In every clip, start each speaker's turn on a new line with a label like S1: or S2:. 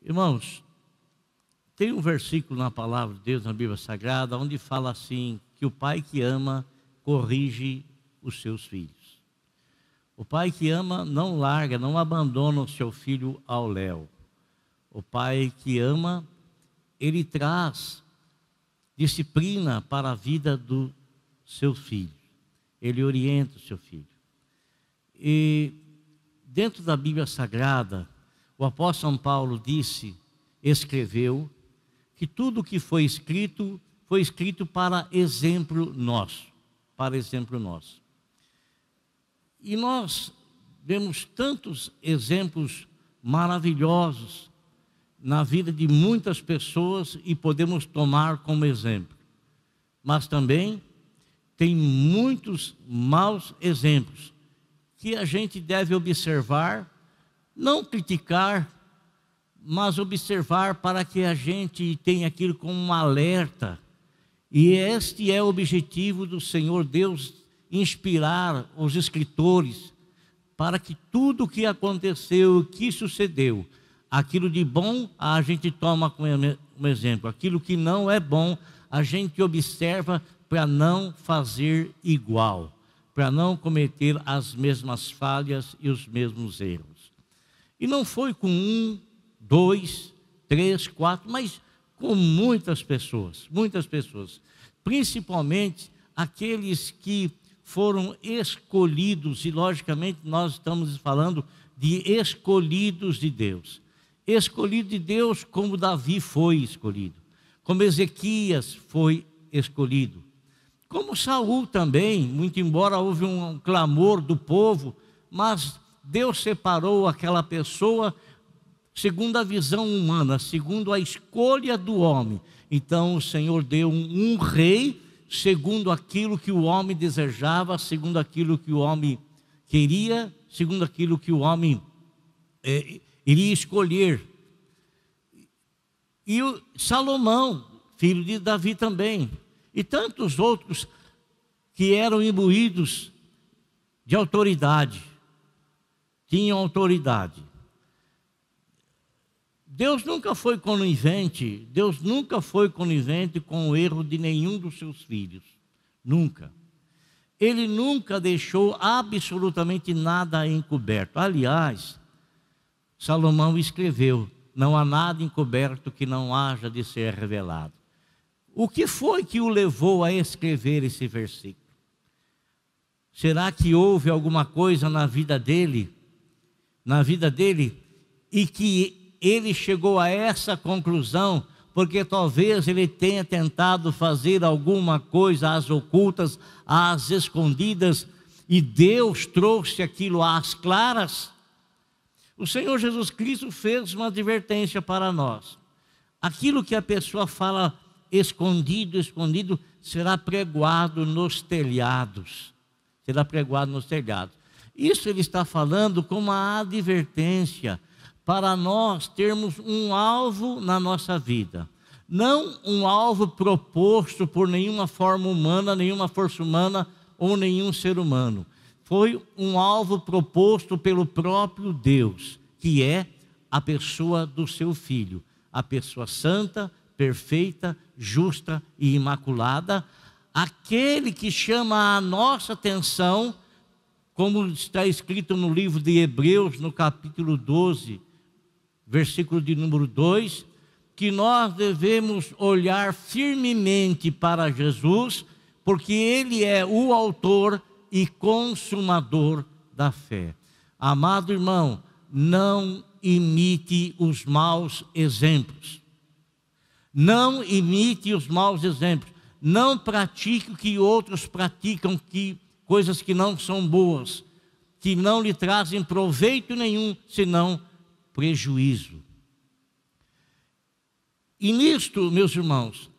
S1: Irmãos, tem um versículo na palavra de Deus, na Bíblia Sagrada, onde fala assim, que o pai que ama corrige os seus filhos. O pai que ama não larga, não abandona o seu filho ao léu. O pai que ama, ele traz disciplina para a vida do seu filho. Ele orienta o seu filho. E dentro da Bíblia Sagrada, o apóstolo São Paulo escreveu, que tudo que foi escrito para exemplo nosso. Para exemplo nosso. E nós vemos tantos exemplos maravilhosos na vida de muitas pessoas e podemos tomar como exemplo. Mas também tem muitos maus exemplos que a gente deve observar, não criticar, mas observar para que a gente tenha aquilo como um alerta. E este é o objetivo do Senhor Deus, inspirar os escritores para que tudo o que aconteceu, o que sucedeu, aquilo de bom a gente toma como exemplo, aquilo que não é bom a gente observa para não fazer igual, para não cometer as mesmas falhas e os mesmos erros. E não foi com 1, 2, 3, 4, mas com muitas pessoas, principalmente aqueles que foram escolhidos, e logicamente nós estamos falando de escolhidos de Deus. Escolhido de Deus como Davi foi escolhido, como Ezequias foi escolhido, como Saul também, muito embora houve um clamor do povo, mas Deus separou aquela pessoa segundo a visão humana, segundo a escolha do homem. Então o Senhor deu um rei segundo aquilo que o homem desejava, segundo aquilo que o homem queria, segundo aquilo que o homem iria escolher. E o Salomão, filho de Davi também, e tantos outros que eram imbuídos de autoridade, tinham autoridade. Deus nunca foi conivente com o erro de nenhum dos seus filhos. Nunca. Ele nunca deixou absolutamente nada encoberto. Aliás, Salomão escreveu, não há nada encoberto que não haja de ser revelado. O que foi que o levou a escrever esse versículo? Será que houve alguma coisa na vida dele, e que ele chegou a essa conclusão, porque talvez ele tenha tentado fazer alguma coisa às ocultas, às escondidas, e Deus trouxe aquilo às claras? O Senhor Jesus Cristo fez uma advertência para nós. Aquilo que a pessoa fala escondido, será pregoado nos telhados. Será pregoado nos telhados. Isso ele está falando como uma advertência para nós termos um alvo na nossa vida. Não um alvo proposto por nenhuma forma humana, nenhuma força humana ou nenhum ser humano. Foi um alvo proposto pelo próprio Deus, que é a pessoa do seu Filho. A pessoa santa, perfeita, justa e imaculada. Aquele que chama a nossa atenção, como está escrito no livro de Hebreus, no capítulo 12, versículo de número 2, que nós devemos olhar firmemente para Jesus, porque Ele é o autor e consumador da fé. Amado irmão, não imite os maus exemplos. Não imite os maus exemplos. Não pratique o que outros praticam, coisas que não são boas, que não lhe trazem proveito nenhum, senão prejuízo. E nisto, meus irmãos,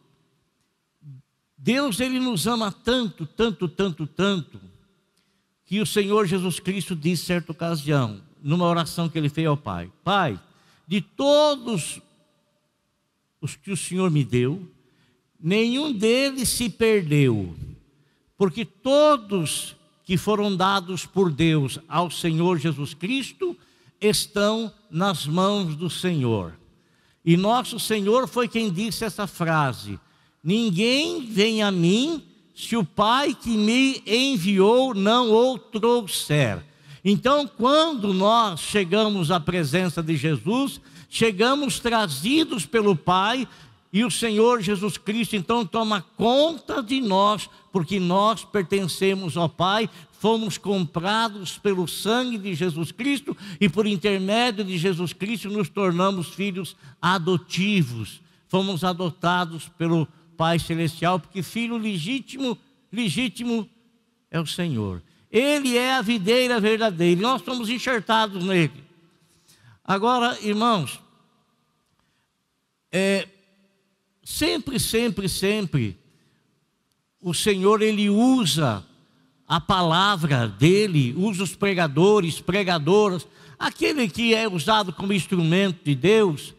S1: Deus ele nos ama tanto, que o Senhor Jesus Cristo disse certa ocasião, numa oração que ele fez ao Pai: Pai, de todos os que o Senhor me deu, nenhum deles se perdeu, porque todos que foram dados por Deus ao Senhor Jesus Cristo estão nas mãos do Senhor. E nosso Senhor foi quem disse essa frase: ninguém vem a mim se o Pai que me enviou não o trouxer. Então, quando nós chegamos à presença de Jesus, chegamos trazidos pelo Pai, e o Senhor Jesus Cristo então toma conta de nós, porque nós pertencemos ao Pai, fomos comprados pelo sangue de Jesus Cristo, e por intermédio de Jesus Cristo nos tornamos filhos adotivos. Fomos adotados pelo Pai Celestial, porque filho legítimo é o Senhor. Ele é a videira verdadeira, e nós somos enxertados nele. Agora, irmãos, sempre, o Senhor, Ele usa a palavra dEle, usa os pregadores, pregadoras, aquele que é usado como instrumento de Deus,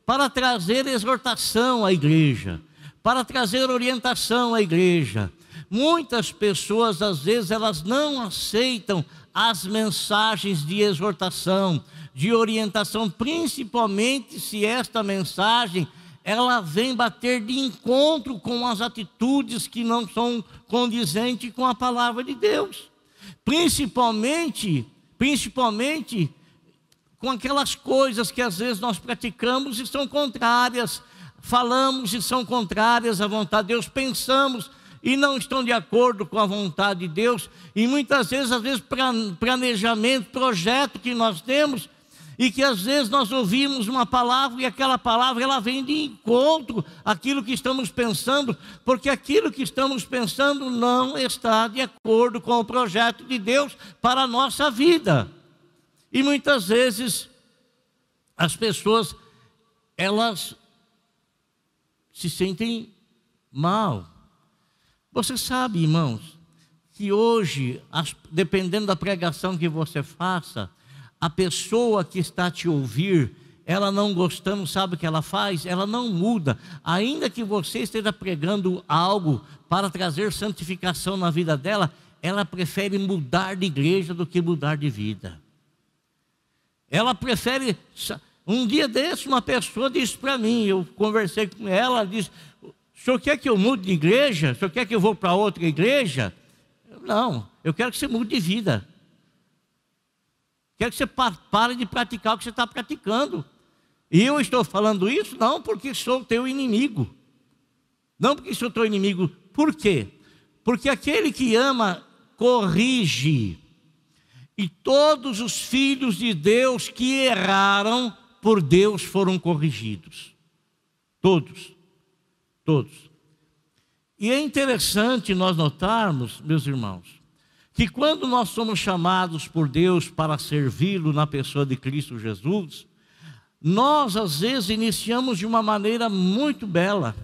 S1: para trazer exortação à igreja, para trazer orientação à igreja. Muitas pessoas, às vezes, elas não aceitam as mensagens de exortação, de orientação, principalmente se esta mensagem ela vem bater de encontro com as atitudes que não são condizentes com a palavra de Deus. Principalmente com aquelas coisas que às vezes nós praticamos e são contrárias, falamos e são contrárias à vontade de Deus, pensamos e não estão de acordo com a vontade de Deus, e muitas vezes, planejamento, projeto que nós temos, e que às vezes nós ouvimos uma palavra e aquela palavra ela vem de encontro àquilo que estamos pensando, porque aquilo que estamos pensando não está de acordo com o projeto de Deus para a nossa vida. E muitas vezes as pessoas, elas se sentem mal. Você sabe, irmãos, que hoje, dependendo da pregação que você faça, a pessoa que está te ouvir, ela não gostando, sabe o que ela faz? Ela não muda. Ainda que você esteja pregando algo para trazer santificação na vida dela, ela prefere mudar de igreja do que mudar de vida. Ela prefere... Um dia desse, uma pessoa disse para mim, eu conversei com ela, ela disse: o senhor quer que eu mude de igreja? O senhor quer que eu vou para outra igreja? Não, eu quero que você mude de vida. Quero que você pare de praticar o que você está praticando. E eu estou falando isso não porque sou teu inimigo. Não porque sou teu inimigo. Por quê? Porque aquele que ama, corrige. E todos os filhos de Deus que erraram, por Deus foram corrigidos. Todos. E é interessante nós notarmos, meus irmãos, que quando nós somos chamados por Deus para servi-lo na pessoa de Cristo Jesus, nós às vezes iniciamos de uma maneira muito bela,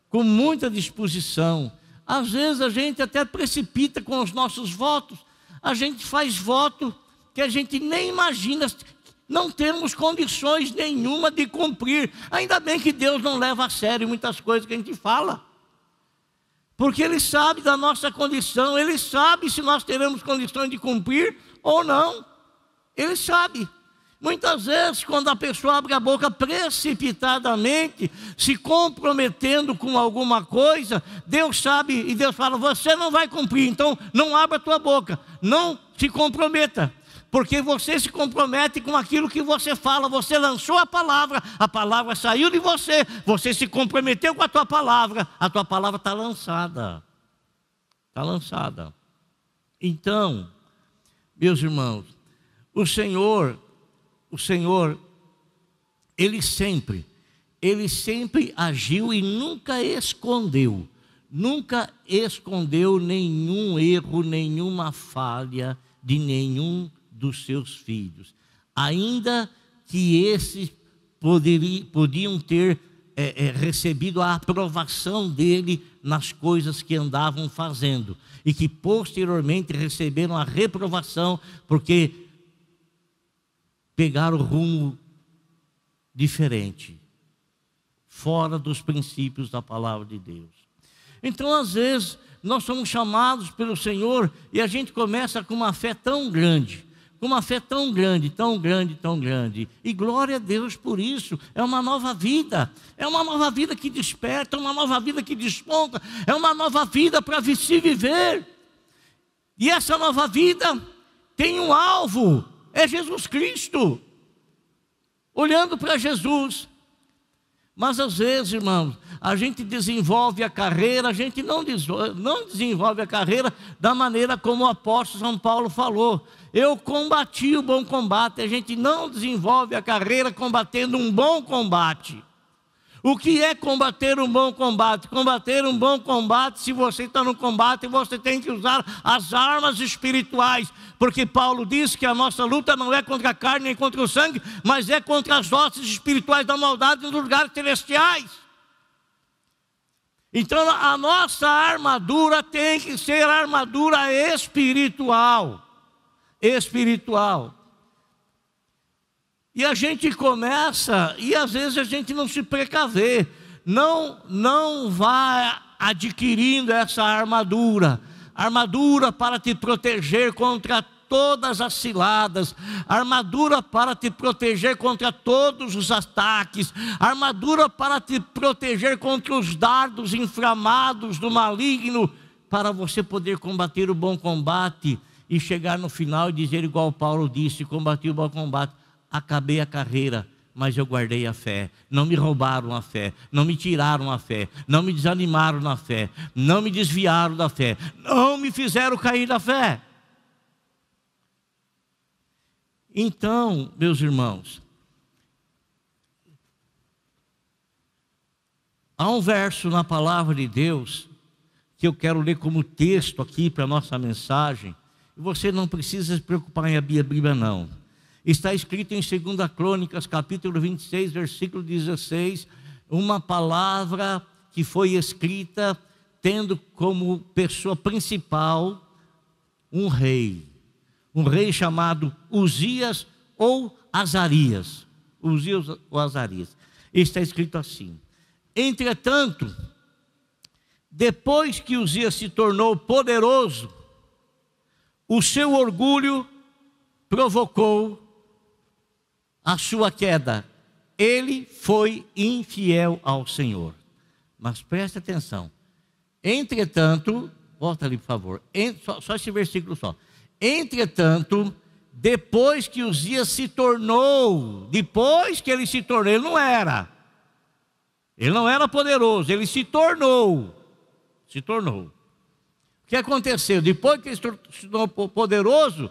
S1: com muita disposição. Às vezes a gente até precipita com os nossos votos, a gente faz voto que a gente nem imagina, não temos condições nenhuma de cumprir. Ainda bem que Deus não leva a sério muitas coisas que a gente fala, porque Ele sabe da nossa condição, Ele sabe se nós teremos condições de cumprir ou não. Ele sabe. Muitas vezes, quando a pessoa abre a boca precipitadamente, se comprometendo com alguma coisa, Deus sabe e Deus fala: você não vai cumprir, então não abra a tua boca, não se comprometa. Porque você se compromete com aquilo que você fala. Você lançou a palavra saiu de você, você se comprometeu com a tua palavra está lançada. Está lançada. Então, meus irmãos, o Senhor, Ele sempre agiu e nunca escondeu nenhum erro, nenhuma falha de nenhum dos seus filhos, ainda que esses podiam ter recebido a aprovação dele nas coisas que andavam fazendo, e que posteriormente receberam a reprovação, porque pegaram rumo diferente, fora dos princípios da palavra de Deus. Então, às vezes, nós somos chamados pelo Senhor e a gente começa com uma fé tão grande, com uma fé tão grande, tão grande, tão grande. E glória a Deus por isso. É uma nova vida. É uma nova vida que desperta, uma nova vida que desponta. É uma nova vida para se viver. E essa nova vida tem um alvo, é Jesus Cristo. Olhando para Jesus. Mas às vezes, irmãos, a gente desenvolve a carreira, a gente não desenvolve a carreira da maneira como o apóstolo São Paulo falou. Eu combati o bom combate. A gente não desenvolve a carreira combatendo um bom combate. O que é combater um bom combate? Combater um bom combate, se você está no combate, você tem que usar as armas espirituais. Porque Paulo diz que a nossa luta não é contra a carne nem contra o sangue, mas é contra as hostes espirituais da maldade nos lugares celestiais. Então a nossa armadura tem que ser armadura espiritual. Espiritual. E a gente começa, e às vezes a gente não se precaver, não vai adquirindo essa armadura para te proteger contra todas as ciladas, armadura para te proteger contra todos os ataques, armadura para te proteger contra os dardos inflamados do maligno, para você poder combater o bom combate e chegar no final e dizer igual Paulo disse: combati o bom combate, acabei a carreira, mas eu guardei a fé. Não me roubaram a fé, não me tiraram a fé, não me desanimaram na fé, não me desviaram da fé, não me fizeram cair da fé. Então, meus irmãos, há um verso na palavra de Deus que eu quero ler como texto aqui para a nossa mensagem. E você não precisa se preocupar em abrir a Bíblia, não. Está escrito em 2 Crônicas, capítulo 26, versículo 16, uma palavra que foi escrita tendo como pessoa principal um rei chamado Uzias ou Azarias. Uzias ou Azarias. Está escrito assim: entretanto, depois que Uzias se tornou poderoso, o seu orgulho provocou a sua queda. Ele foi infiel ao Senhor. Mas preste atenção. Entretanto, volta ali por favor, só esse versículo só. Entretanto, depois que Uzias se tornou, ele não era poderoso, ele se tornou. O que aconteceu? Depois que ele se tornou poderoso,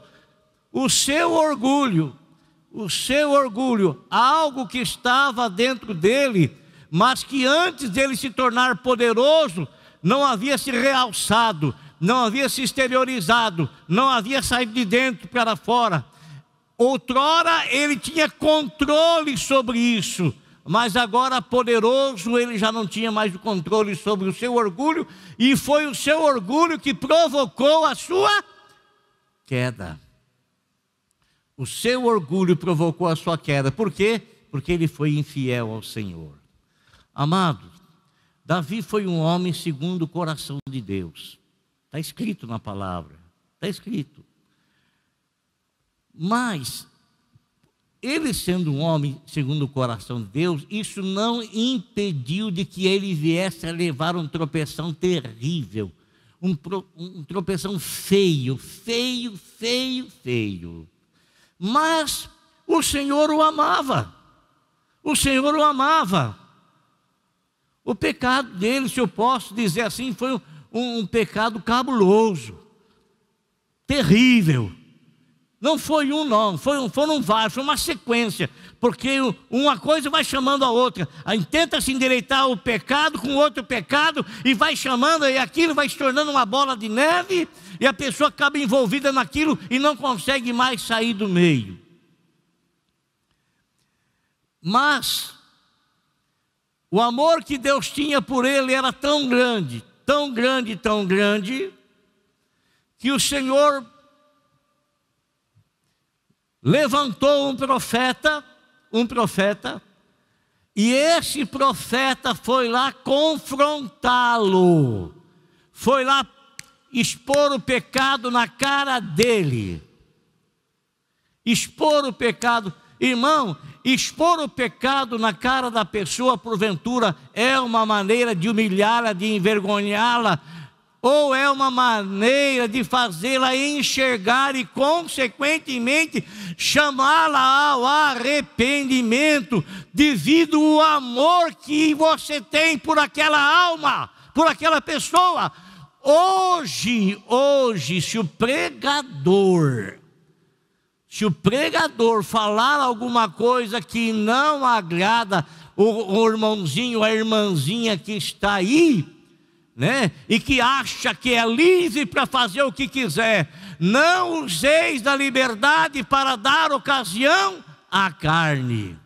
S1: o seu orgulho, algo que estava dentro dele, mas que antes dele se tornar poderoso, não havia se realçado, não havia se exteriorizado, não havia saído de dentro para fora. Outrora ele tinha controle sobre isso, mas agora poderoso, ele já não tinha mais o controle sobre o seu orgulho, e foi o seu orgulho que provocou a sua queda. O seu orgulho provocou a sua queda. Por quê? Porque ele foi infiel ao Senhor. Amados, Davi foi um homem segundo o coração de Deus. Está escrito na palavra, está escrito. Mas ele sendo um homem segundo o coração de Deus, isso não impediu de que ele viesse a levar um tropeção terrível, um tropeção feio. Mas o Senhor o amava. O pecado dele, se eu posso dizer assim, foi um pecado cabuloso, terrível. Não foi um não, foram vários, foi uma sequência, porque uma coisa vai chamando a outra. Aí tenta se endireitar o pecado com outro pecado, e vai chamando, e aquilo vai se tornando uma bola de neve, e a pessoa acaba envolvida naquilo e não consegue mais sair do meio. Mas o amor que Deus tinha por ele era tão grande, que o Senhor levantou um profeta, e esse profeta foi lá confrontá-lo, foi lá expor o pecado na cara dele. Expor o pecado. Irmão, expor o pecado na cara da pessoa, porventura, é uma maneira de humilhá-la, de envergonhá-la, ou é uma maneira de fazê-la enxergar e, consequentemente, chamá-la ao arrependimento, devido ao amor que você tem por aquela alma, por aquela pessoa. Hoje, se o pregador falar alguma coisa que não agrada o irmãozinho, a irmãzinha que está aí, né? E que acha que é livre para fazer o que quiser, não useis da liberdade para dar ocasião à carne.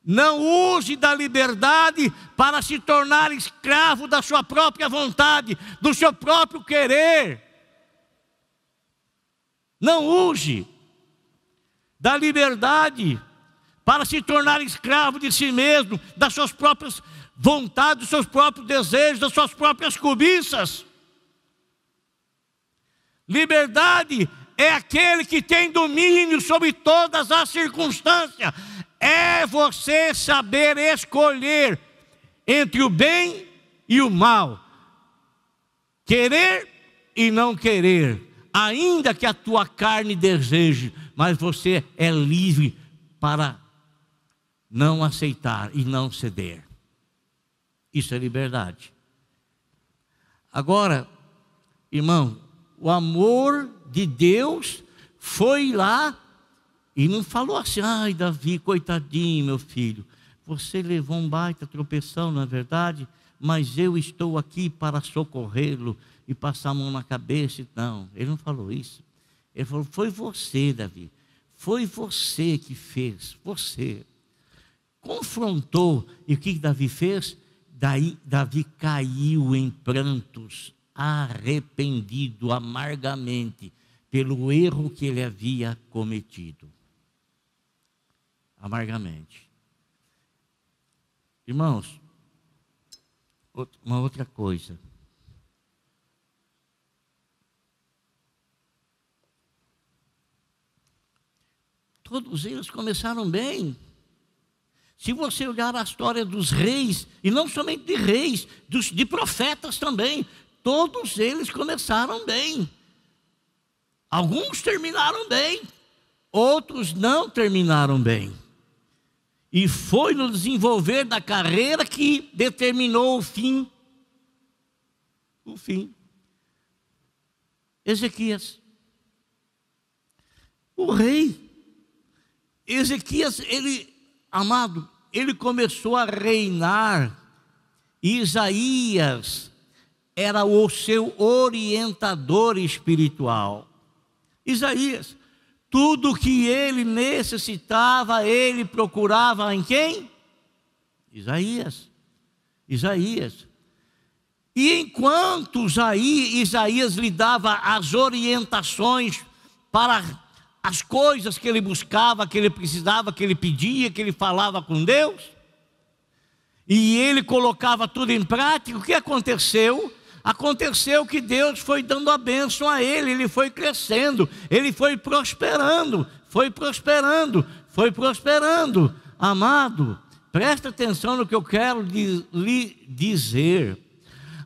S1: Não use da liberdade para se tornar escravo da sua própria vontade, do seu próprio querer. Não use da liberdade para se tornar escravo de si mesmo, das suas próprias vontades, dos seus próprios desejos, das suas próprias cobiças. Liberdade é aquele que tem domínio sobre todas as circunstâncias. É você saber escolher entre o bem e o mal, querer e não querer, ainda que a tua carne deseje, mas você é livre para não aceitar e não ceder. Isso é liberdade. Agora, irmão, o amor de Deus foi lá e não falou assim: ai, Davi, coitadinho, meu filho, você levou um baita tropeção, não é verdade? Mas eu estou aqui para socorrê-lo e passar a mão na cabeça. Não, ele não falou isso. Ele falou: foi você, Davi, foi você que fez, você. Confrontou, e o que Davi fez? Daí Davi caiu em prantos, arrependido amargamente pelo erro que ele havia cometido. Amargamente. Irmãos, uma outra coisa. Todos eles começaram bem. Se você olhar a história dos reis, e não somente de reis, de profetas também, todos eles começaram bem. Alguns terminaram bem, outros não terminaram bem. E foi no desenvolver da carreira que determinou o fim. O fim. Ezequias. O rei. Ezequias, amado, ele começou a reinar. Isaías era o seu orientador espiritual. Isaías, tudo que ele necessitava, ele procurava em quem? Isaías. E enquanto Isaías lhe dava as orientações para as coisas que ele buscava, que ele precisava, que ele pedia, que ele falava com Deus, e ele colocava tudo em prática, o que aconteceu? Aconteceu que Deus foi dando a bênção a ele, ele foi crescendo, ele foi prosperando. Amado, presta atenção no que eu quero lhe dizer.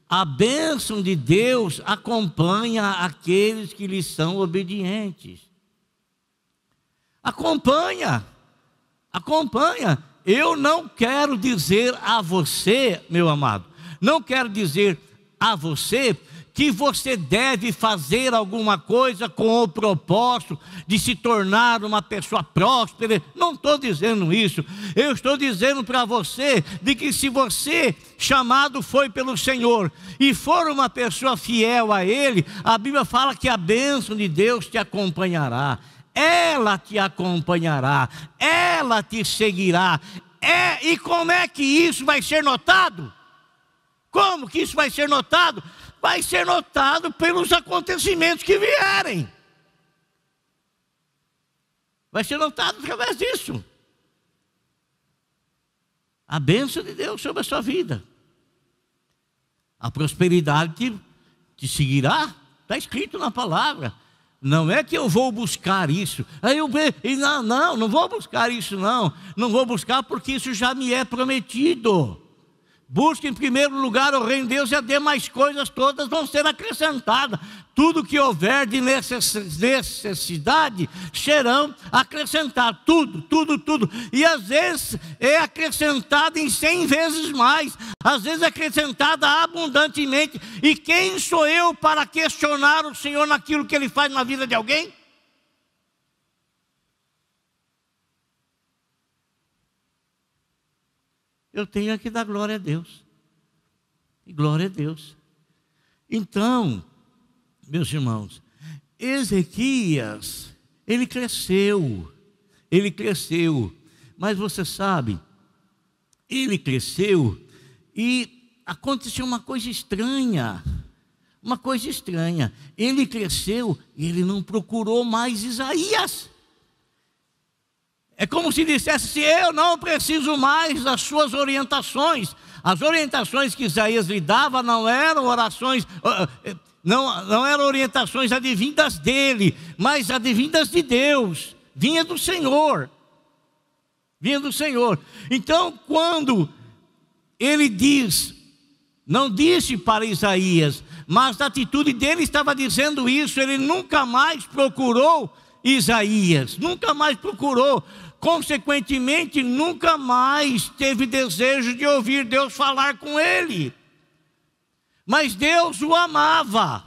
S1: A bênção de Deus acompanha aqueles que lhe são obedientes. Acompanha. Eu não quero dizer a você, meu amado, não quero dizer a você que você deve fazer alguma coisa com o propósito de se tornar uma pessoa próspera. Não estou dizendo isso. Eu estou dizendo para você de que se você chamado foi pelo Senhor e for uma pessoa fiel a Ele, a Bíblia fala que a bênção de Deus te acompanhará. Ela te acompanhará, ela te seguirá. E como é que isso vai ser notado? Como que isso vai ser notado? Vai ser notado pelos acontecimentos que vierem. Vai ser notado através disso. A bênção de Deus sobre a sua vida. A prosperidade te seguirá. Está escrito na palavra. Não é que eu vou buscar isso. Aí não vou buscar isso não. Não vou buscar porque isso já me é prometido. Busque em primeiro lugar o reino de Deus e as demais coisas todas vão ser acrescentadas. Tudo que houver de necessidade serão acrescentados. Tudo. E às vezes é acrescentado em 100 vezes mais. Às vezes é acrescentada abundantemente. E quem sou eu para questionar o Senhor naquilo que Ele faz na vida de alguém? Eu tenho que dar glória a Deus. Glória a Deus. Então, meus irmãos, Ezequias, ele cresceu. Mas você sabe, ele cresceu e aconteceu uma coisa estranha. Ele cresceu e ele não procurou mais Isaías. É como se dissesse assim, eu não preciso mais das suas orientações. As orientações que Isaías lhe dava não eram não eram orientações advindas dele, mas advindas de Deus. Vinha do Senhor. Então, quando ele diz, não disse para Isaías, mas a atitude dele estava dizendo isso, ele nunca mais procurou Isaías, consequentemente, nunca mais teve desejo de ouvir Deus falar com ele. Mas Deus o amava.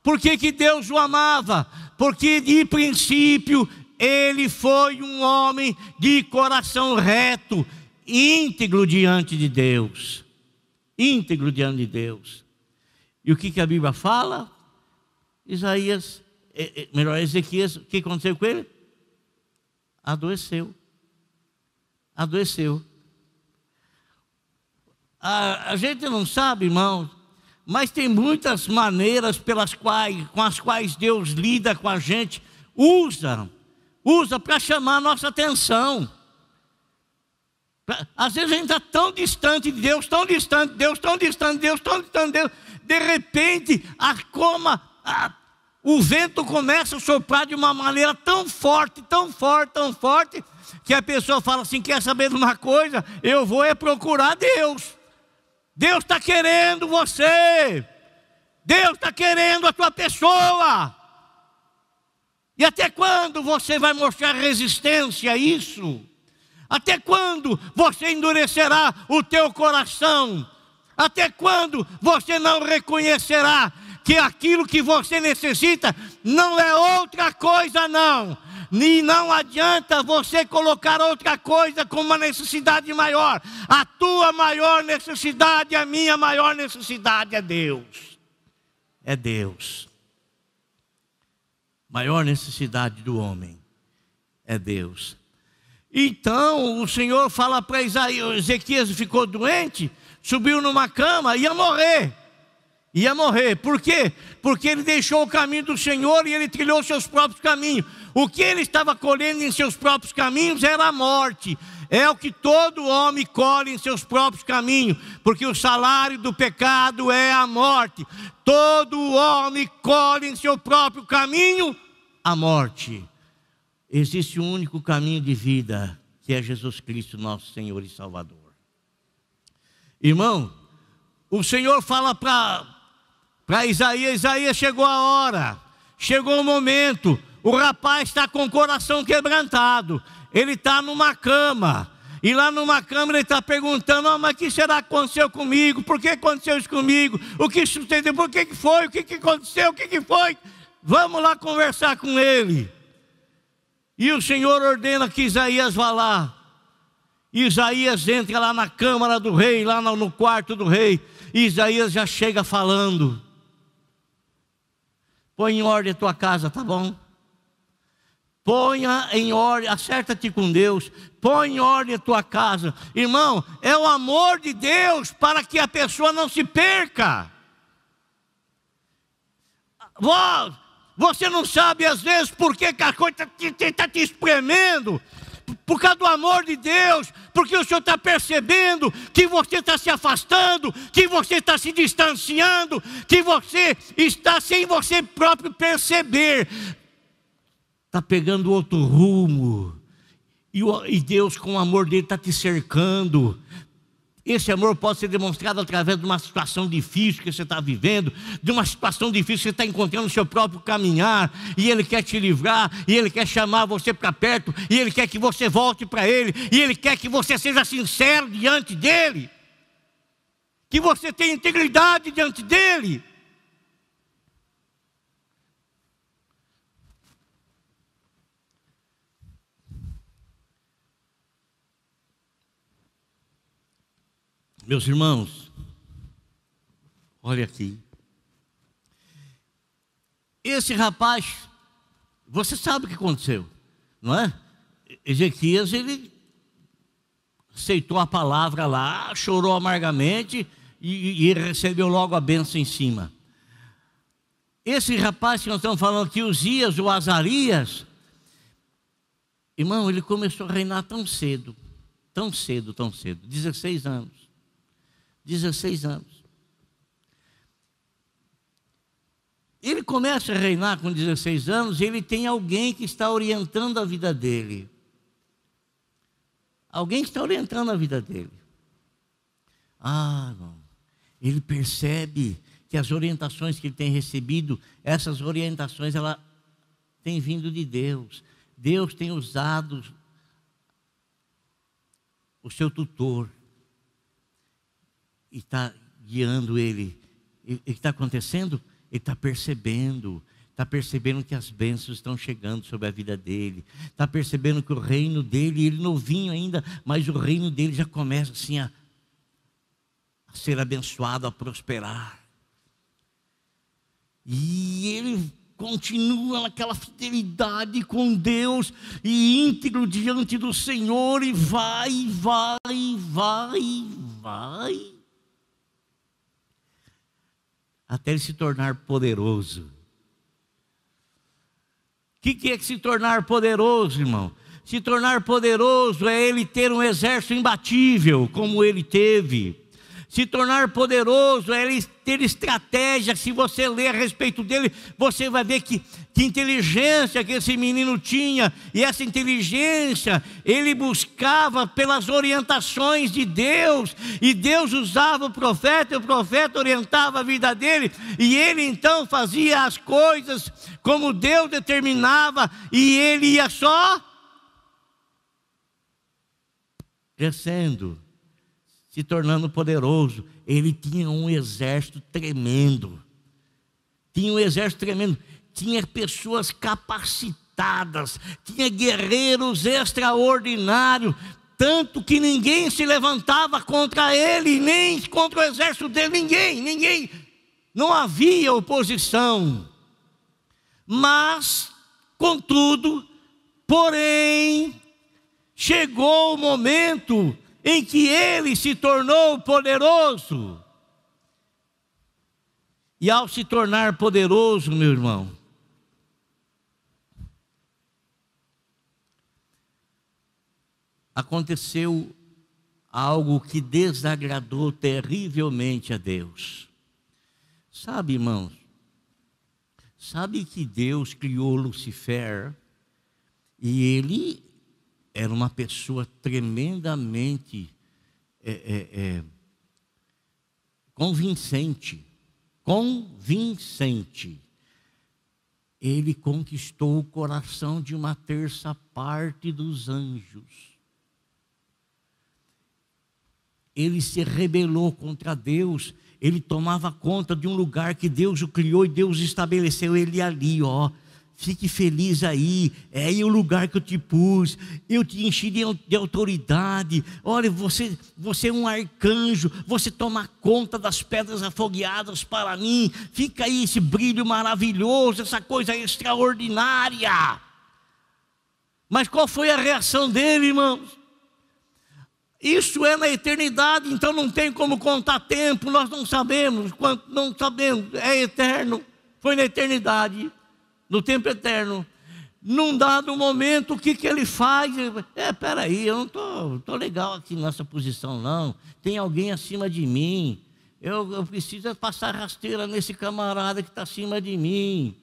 S1: Por que Deus o amava? Porque de princípio ele foi um homem de coração reto, íntegro diante de Deus. E o que a Bíblia fala? Ezequias, o que aconteceu com ele? Adoeceu. A gente não sabe, irmão, mas tem muitas maneiras com as quais Deus lida com a gente, usa para chamar a nossa atenção. Às vezes a gente está tão distante de Deus, de repente o vento começa a soprar de uma maneira tão forte, que a pessoa fala assim, quer saber de uma coisa? Eu vou procurar Deus. Deus está querendo você. Deus está querendo a tua pessoa. E até quando você vai mostrar resistência a isso? Até quando você endurecerá o teu coração? Até quando você não reconhecerá que aquilo que você necessita não é outra coisa não? E não adianta você colocar outra coisa como uma necessidade maior. A tua maior necessidade, a minha maior necessidade é Deus. É Deus. Maior necessidade do homem é Deus. Então o Senhor fala para Ezequias, ficou doente, subiu numa cama, ia morrer. Por quê? Porque ele deixou o caminho do Senhor e ele trilhou seus próprios caminhos. O que ele estava colhendo em seus próprios caminhos era a morte. É o que todo homem colhe em seus próprios caminhos, porque o salário do pecado é a morte. Todo homem colhe em seu próprio caminho a morte. Existe um único caminho de vida, que é Jesus Cristo, nosso Senhor e Salvador. Irmão, o Senhor fala para Isaías, chegou a hora, chegou o momento, o rapaz está com o coração quebrantado, ele está numa cama, e lá numa cama ele está perguntando, mas o que será que aconteceu comigo? Por que aconteceu isso comigo? O que sucedeu? Por que foi? O que aconteceu? O que foi? Vamos lá conversar com ele. E o Senhor ordena que Isaías vá lá. Isaías entra lá na câmara do rei, lá no quarto do rei. E Isaías já chega falando. Põe em ordem a tua casa, tá bom? Ponha em ordem, acerta-te com Deus. Põe em ordem a tua casa. Irmão, é o amor de Deus para que a pessoa não se perca. Você não sabe às vezes por que a coisa está te espremendo. Por causa do amor de Deus, porque o Senhor está percebendo que você está se afastando, que você está se distanciando, que você está sem você próprio perceber, está pegando outro rumo, e Deus com o amor dele está te cercando. Esse amor pode ser demonstrado através de uma situação difícil que você está vivendo, de uma situação difícil que você está encontrando no seu próprio caminhar, e Ele quer te livrar, e Ele quer chamar você para perto, e Ele quer que você volte para Ele, e Ele quer que você seja sincero diante dEle, que você tenha integridade diante dEle. Meus irmãos, olha aqui. Esse rapaz, você sabe o que aconteceu, não é? Ezequias, ele aceitou a palavra lá, chorou amargamente e recebeu logo a bênção em cima. Esse rapaz que nós estamos falando aqui, Uzias, o Azarias, irmão, ele começou a reinar tão cedo, 16 anos. 16 anos. Ele começa a reinar com 16 anos, e ele tem alguém que está orientando a vida dele. Alguém que está orientando a vida dele. Não. Ele percebe que as orientações que ele tem recebido, essas orientações, ela tem vindo de Deus. Deus tem usado o seu tutor e está guiando ele. E o que está acontecendo? Ele está percebendo que as bênçãos estão chegando sobre a vida dele, está percebendo que o reino dele, ele novinho ainda, mas o reino dele já começa assim a ser abençoado, a prosperar. E ele continua naquela fidelidade com Deus e íntegro diante do Senhor, e vai, até ele se tornar poderoso. O que é se tornar poderoso, irmão? Se tornar poderoso é ele ter um exército imbatível, como ele teve. Se tornar poderoso é ele ter estratégia. Se você ler a respeito dele, você vai ver que inteligência que esse menino tinha. E essa inteligência ele buscava pelas orientações de Deus. E Deus usava o profeta, e o profeta orientava a vida dele. E ele então fazia as coisas como Deus determinava. E ele ia só crescendo, se tornando poderoso. Ele tinha um exército tremendo. Tinha pessoas capacitadas, tinha guerreiros extraordinários, tanto que ninguém se levantava contra ele, nem contra o exército dele, ninguém. Não havia oposição. Mas, contudo, porém, chegou o momento em que ele se tornou poderoso. E ao se tornar poderoso, meu irmão, aconteceu algo que desagradou terrivelmente a Deus. Sabe, irmãos, sabe que Deus criou Lucifer, e ele era uma pessoa tremendamente convincente. Ele conquistou o coração de uma terça parte dos anjos. Ele se rebelou contra Deus. Ele tomava conta de um lugar que Deus o criou, e Deus estabeleceu ele ali, fique feliz aí, é aí o lugar que eu te pus, eu te enchi de autoridade. Olha, você é um arcanjo, você toma conta das pedras afogueadas para mim, fica aí esse brilho maravilhoso, essa coisa extraordinária. Mas qual foi a reação dele, irmãos? Isso é na eternidade, então não tem como contar tempo, nós não sabemos, é eterno, foi na eternidade, no tempo eterno. Num dado momento, o que ele faz? Peraí, eu não tô legal aqui nessa posição, não. Tem alguém acima de mim. Eu preciso passar rasteira nesse camarada que está acima de mim.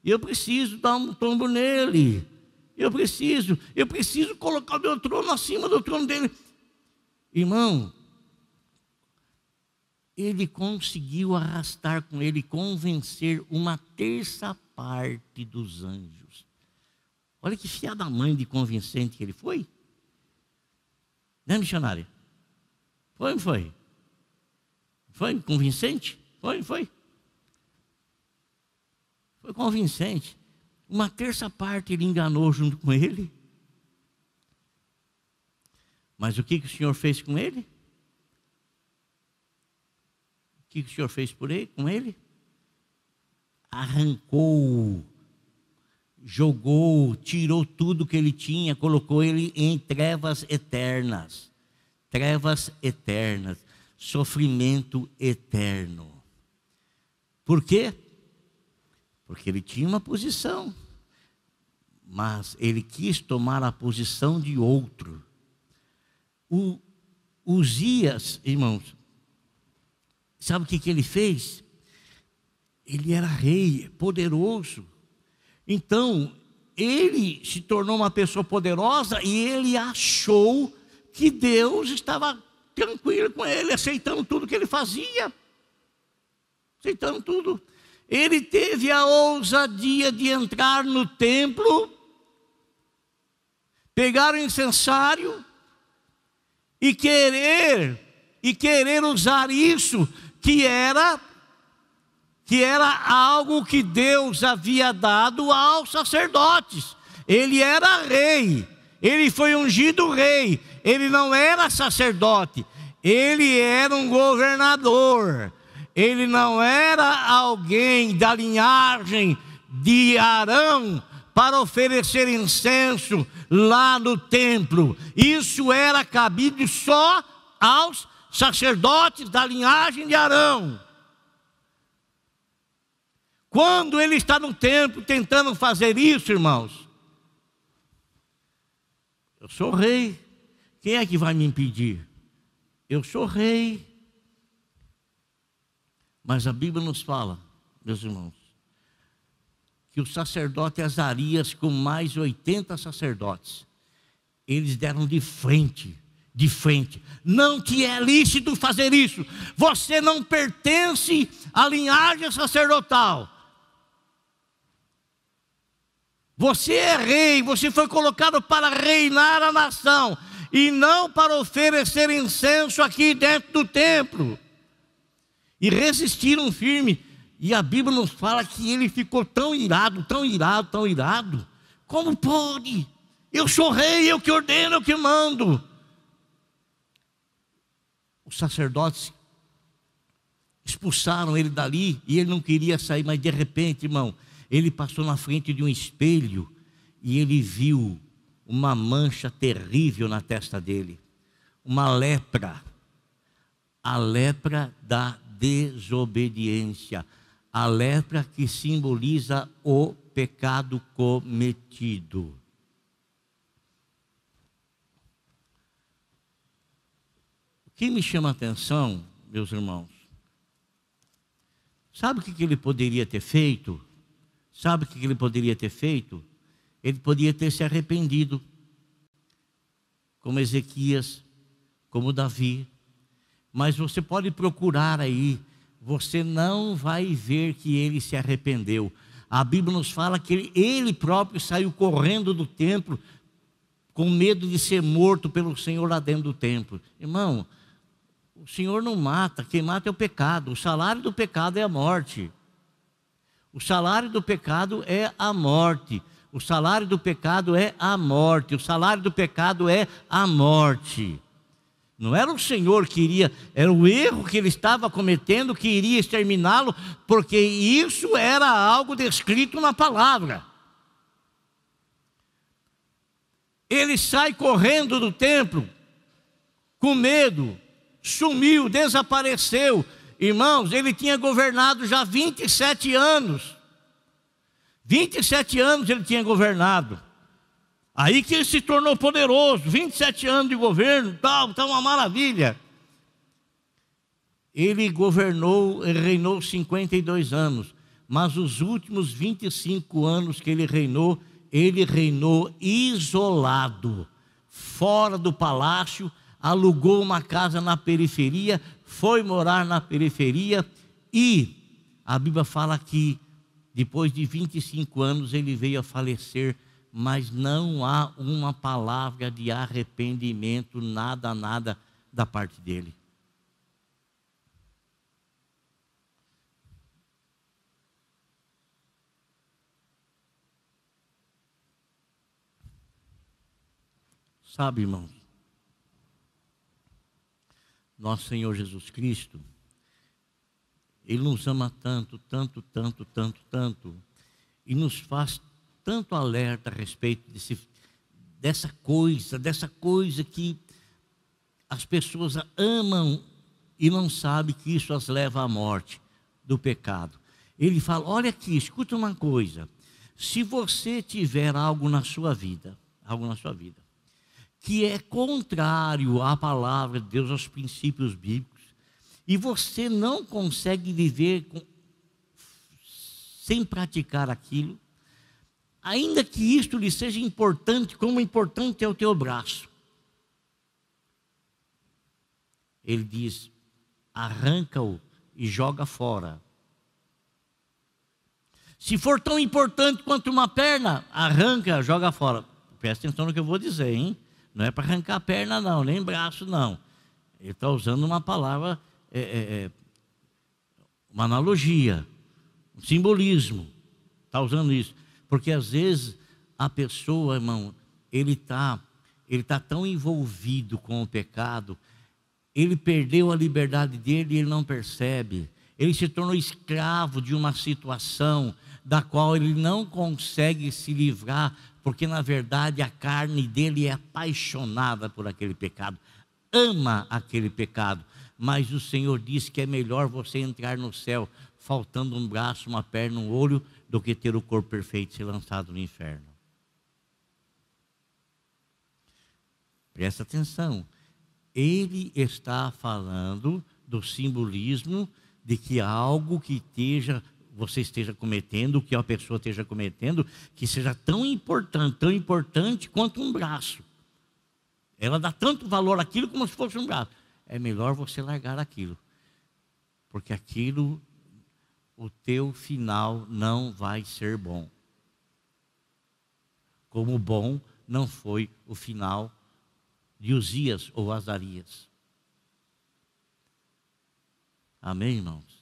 S1: Eu preciso dar um tombo nele. Eu preciso colocar o meu trono acima do trono dele. Irmão, ele conseguiu arrastar com ele, convencer uma terça parte dos anjos. Olha que filha da mãe de convincente que ele foi. Né, missionário? Foi ou não foi? Foi convincente? Foi. Foi convincente. Uma terça parte ele enganou junto com ele. Mas o que o Senhor fez com ele? O que o Senhor fez com ele? Arrancou, jogou, tirou tudo que ele tinha, colocou ele em trevas eternas. Trevas eternas, sofrimento eterno. Por quê? Porque ele tinha uma posição, mas ele quis tomar a posição de outro. O Uzias, irmãos, sabe o que ele fez? Ele era rei, poderoso. Então, ele se tornou uma pessoa poderosa e ele achou que Deus estava tranquilo com ele, aceitando tudo que ele fazia. Aceitando tudo. Ele teve a ousadia de entrar no templo, pegar o incensário e querer usar isso que era algo que Deus havia dado aos sacerdotes. Ele era rei, ele foi ungido rei, ele não era sacerdote, ele era um governador, ele não era alguém da linhagem de Arão para oferecer incenso lá no templo. Isso era cabido só aos sacerdotes da linhagem de Arão. Quando ele está no templo tentando fazer isso, irmãos, eu sou rei, quem é que vai me impedir? Eu sou rei. Mas a Bíblia nos fala, meus irmãos, que o sacerdote Azarias, com mais 80 sacerdotes, eles deram de frente. Não te é lícito fazer isso. Você não pertence à linhagem sacerdotal. Você é rei, você foi colocado para reinar a nação e não para oferecer incenso aqui dentro do templo. E resistiram firme. E a Bíblia nos fala que ele ficou tão irado. Como pode? Eu sou rei, eu que ordeno, eu que mando. Os sacerdotes expulsaram ele dali e ele não queria sair, mas de repente, irmão, ele passou na frente de um espelho e ele viu uma mancha terrível na testa dele, uma lepra, a lepra da desobediência, a lepra que simboliza o pecado cometido. O que me chama a atenção, meus irmãos, sabe o que ele poderia ter feito? Ele poderia ter se arrependido, como Ezequias, como Davi. Mas você pode procurar aí, você não vai ver que ele se arrependeu. A Bíblia nos fala que ele próprio saiu correndo do templo, com medo de ser morto pelo Senhor lá dentro do templo. Irmão, o Senhor não mata, quem mata é o pecado. O salário do pecado é a morte. O salário do pecado é a morte. O salário do pecado é a morte. O salário do pecado é a morte. Não era o Senhor que iria, era o erro que ele estava cometendo que iria exterminá-lo, porque isso era algo descrito na palavra. Ele sai correndo do templo, com medo, sumiu, desapareceu. Irmãos, ele tinha governado já 27 anos. 27 anos ele tinha governado. Aí que ele se tornou poderoso. 27 anos de governo, tal, uma maravilha. Ele reinou 52 anos. Mas os últimos 25 anos que ele reinou isolado, fora do palácio, alugou uma casa na periferia, foi morar na periferia e a Bíblia fala que depois de 25 anos ele veio a falecer, mas não há uma palavra de arrependimento, nada da parte dele. Sabe, irmãos, nosso Senhor Jesus Cristo, Ele nos ama tanto, e nos faz tanto alerta a respeito dessa coisa que as pessoas amam e não sabem que isso as leva à morte do pecado. Ele fala, olha aqui, escuta uma coisa, se você tiver algo na sua vida, que é contrário à palavra de Deus, aos princípios bíblicos, e você não consegue viver sem praticar aquilo, ainda que isto lhe seja importante, como importante é o teu braço, ele diz, arranca-o e joga fora. Se for tão importante quanto uma perna, arranca, joga fora. Presta atenção no que eu vou dizer, hein? Não é para arrancar a perna não, nem braço não. Ele está usando uma palavra, uma analogia, um simbolismo. Está usando isso. Porque às vezes a pessoa, irmão, ele tá tão envolvido com o pecado, ele perdeu a liberdade dele e ele não percebe. Ele se tornou escravo de uma situação da qual ele não consegue se livrar, porque na verdade a carne dele é apaixonada por aquele pecado, ama aquele pecado, mas o Senhor diz que é melhor você entrar no céu faltando um braço, uma perna, um olho, do que ter o corpo perfeito e ser lançado no inferno. Presta atenção, ele está falando do simbolismo de que algo que você esteja cometendo, que a pessoa esteja cometendo, que seja tão importante quanto um braço. Ela dá tanto valor àquilo como se fosse um braço. É melhor você largar aquilo, porque aquilo, o teu final não vai ser bom. Como bom não foi o final de Uzias ou Azarias. Amém, irmãos?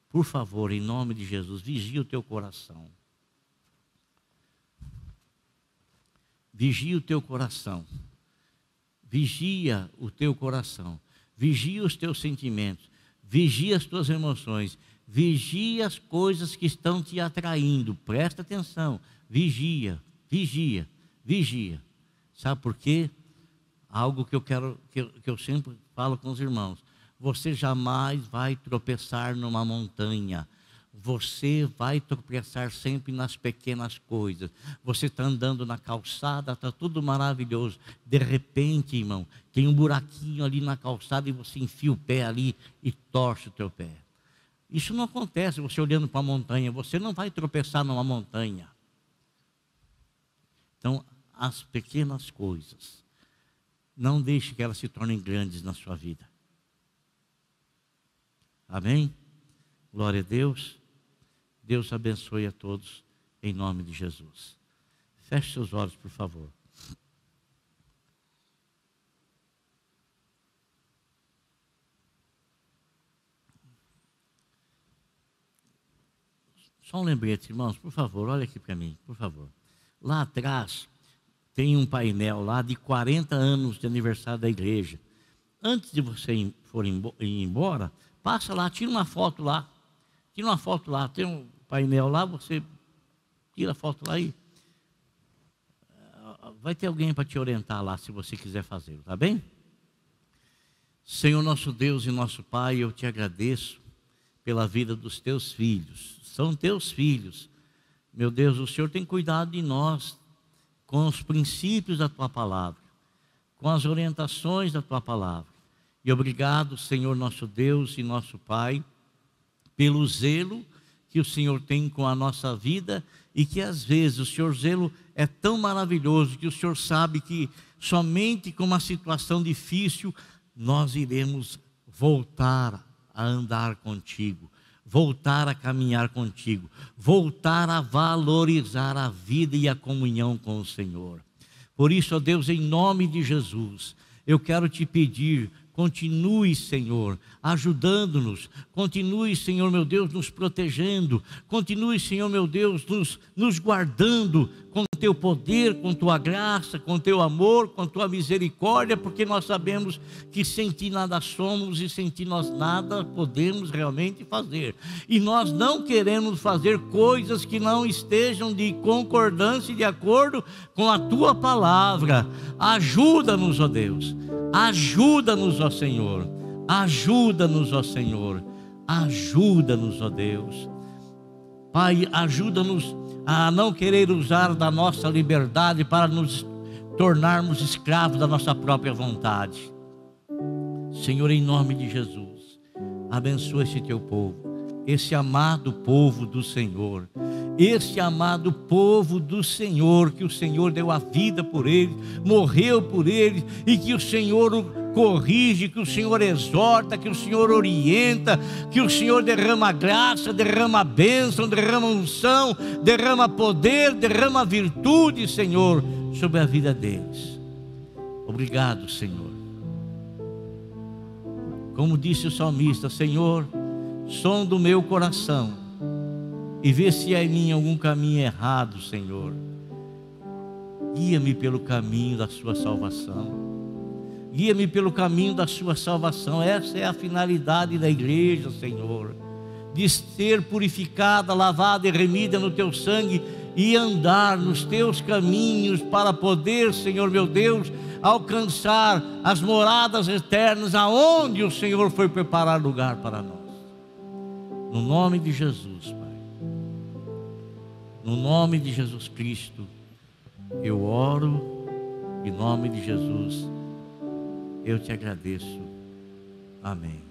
S1: Por favor, em nome de Jesus, vigia o teu coração. Vigia o teu coração. Vigia o teu coração. Vigia os teus sentimentos. Vigia as tuas emoções. Vigia as coisas que estão te atraindo. Presta atenção. Vigia. Sabe por quê? Algo que eu sempre falo com os irmãos. Você jamais vai tropeçar numa montanha. Você vai tropeçar sempre nas pequenas coisas. Você está andando na calçada, está tudo maravilhoso. De repente, irmão, tem um buraquinho ali na calçada e você enfia o pé ali e torce o teu pé. Isso não acontece você olhando para a montanha. Você não vai tropeçar numa montanha. Então, as pequenas coisas, não deixe que elas se tornem grandes na sua vida. Amém? Glória a Deus. Deus abençoe a todos, em nome de Jesus. Feche seus olhos, por favor. Só um lembrete, irmãos, por favor, olha aqui para mim, por favor. Lá atrás, tem um painel lá de 40 anos de aniversário da igreja. Antes de você ir embora, passa lá, tira uma foto lá. Tira uma foto lá, tem um painel lá, você tira a foto lá e vai ter alguém para te orientar lá, se você quiser fazer, tá bem? Senhor nosso Deus e nosso Pai, eu te agradeço pela vida dos teus filhos. São teus filhos, Meu Deus, o Senhor tem cuidado de nós com os princípios da Tua palavra, com as orientações da Tua palavra. E obrigado, Senhor nosso Deus e nosso Pai, pelo zelo que o Senhor tem com a nossa vida, e que às vezes o Senhor zelo é tão maravilhoso que o Senhor sabe que somente com uma situação difícil nós iremos voltar a andar contigo, voltar a caminhar contigo, voltar a valorizar a vida e a comunhão com o Senhor. Por isso, ó Deus, em nome de Jesus, eu quero te pedir, continue, Senhor, ajudando-nos. Continue, Senhor, meu Deus, nos protegendo. Continue, Senhor, meu Deus, nos guardando com Teu poder, com Tua graça, com Teu amor, com Tua misericórdia, porque nós sabemos que sem Ti nada somos e sem Ti nós nada podemos realmente fazer. E nós não queremos fazer coisas que não estejam de concordância e de acordo com a Tua palavra. Ajuda-nos, ó Deus. Ajuda-nos, ó Senhor. Ajuda-nos, ó Senhor. Ajuda-nos, ó Deus. Pai, ajuda-nos a não querer usar da nossa liberdade para nos tornarmos escravos da nossa própria vontade. Senhor, em nome de Jesus, abençoa esse Teu povo, esse amado povo do Senhor, esse amado povo do Senhor, que o Senhor deu a vida por ele, morreu por ele, e que o Senhor o corrige, que o Senhor exorta, que o Senhor orienta, que o Senhor derrama graça, derrama bênção, derrama unção, derrama poder, derrama virtude, Senhor, sobre a vida deles. Obrigado, Senhor. Como disse o salmista, Senhor, sonda o meu coração e vê se há em mim algum caminho errado, Senhor. Guia-me pelo caminho da sua salvação. Guia-me pelo caminho da sua salvação. Essa é a finalidade da igreja, Senhor, de ser purificada, lavada e remida no Teu sangue e andar nos Teus caminhos para poder, Senhor meu Deus, alcançar as moradas eternas aonde o Senhor foi preparar lugar para nós. No nome de Jesus, Pai, no nome de Jesus Cristo, eu oro, em nome de Jesus, eu te agradeço. Amém.